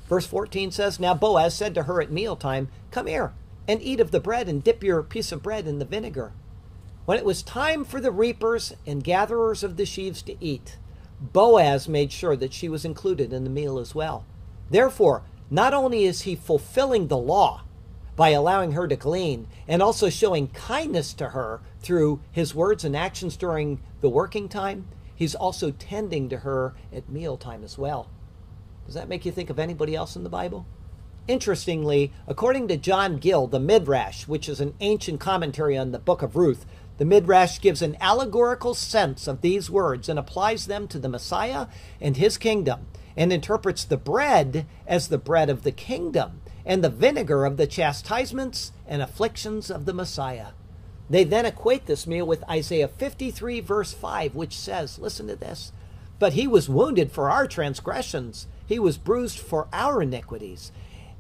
Verse 14 says, Now Boaz said to her at mealtime, Come here and eat of the bread and dip your piece of bread in the vinegar. When it was time for the reapers and gatherers of the sheaves to eat, Boaz made sure that she was included in the meal as well. Therefore, not only is he fulfilling the law by allowing her to glean and also showing kindness to her through his words and actions during the working time, he's also tending to her at mealtime as well. Does that make you think of anybody else in the Bible? Interestingly, according to John Gill, the Midrash, which is an ancient commentary on the book of Ruth, the Midrash gives an allegorical sense of these words and applies them to the Messiah and his kingdom, and interprets the bread as the bread of the kingdom and the vinegar of the chastisements and afflictions of the Messiah. They then equate this meal with Isaiah 53 verse 5, which says, listen to this, But he was wounded for our transgressions, he was bruised for our iniquities,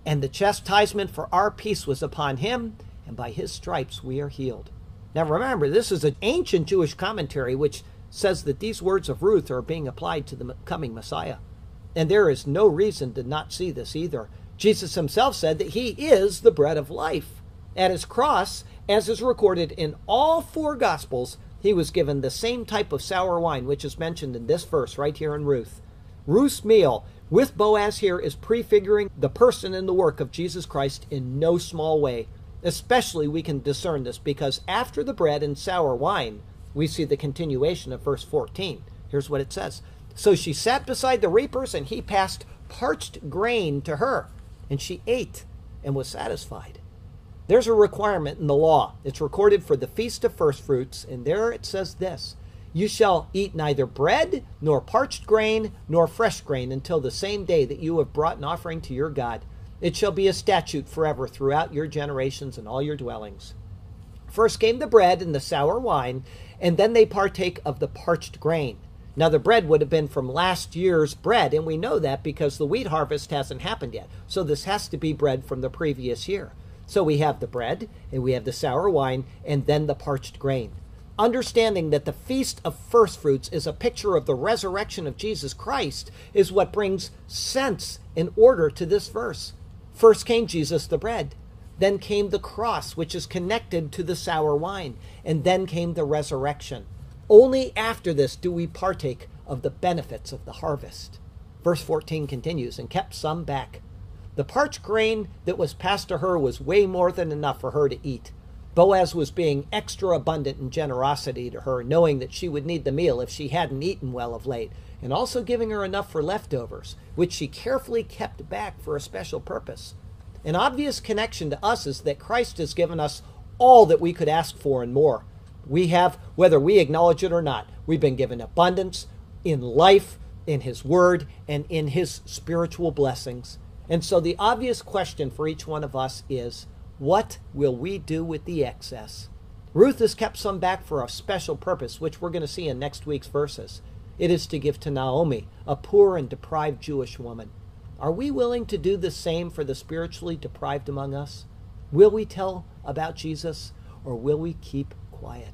and the chastisement for our peace was upon him, and by his stripes we are healed. Now remember, this is an ancient Jewish commentary which says that these words of Ruth are being applied to the coming Messiah. And there is no reason to not see this either. Jesus himself said that he is the bread of life. At his cross, as is recorded in all four Gospels, he was given the same type of sour wine, which is mentioned in this verse right here in Ruth. Ruth's meal with Boaz here is prefiguring the person and the work of Jesus Christ in no small way. Especially we can discern this because after the bread and sour wine, we see the continuation of verse 14. Here's what it says. So she sat beside the reapers, and he passed parched grain to her, and she ate and was satisfied. There's a requirement in the law. It's recorded for the Feast of First Fruits, and there it says this, You shall eat neither bread, nor parched grain, nor fresh grain, until the same day that you have brought an offering to your God. It shall be a statute forever throughout your generations and all your dwellings. First came the bread and the sour wine, and then they partake of the parched grain. Now the bread would have been from last year's bread, and we know that because the wheat harvest hasn't happened yet. So this has to be bread from the previous year. So we have the bread, and we have the sour wine, and then the parched grain. Understanding that the Feast of First Fruits is a picture of the resurrection of Jesus Christ is what brings sense and order to this verse. First came Jesus the bread. Then came the cross, which is connected to the sour wine. And then came the resurrection. Only after this do we partake of the benefits of the harvest. Verse 14 continues, and kept some back. The parched grain that was passed to her was way more than enough for her to eat. Boaz was being extra abundant in generosity to her, knowing that she would need the meal if she hadn't eaten well of late, and also giving her enough for leftovers, which she carefully kept back for a special purpose. An obvious connection to us is that Christ has given us all that we could ask for and more. We have, whether we acknowledge it or not, we've been given abundance in life, in his word, and in his spiritual blessings. And so the obvious question for each one of us is, what will we do with the excess? Ruth has kept some back for a special purpose, which we're going to see in next week's verses. It is to give to Naomi, a poor and deprived Jewish woman. Are we willing to do the same for the spiritually deprived among us? Will we tell about Jesus, or will we keep quiet?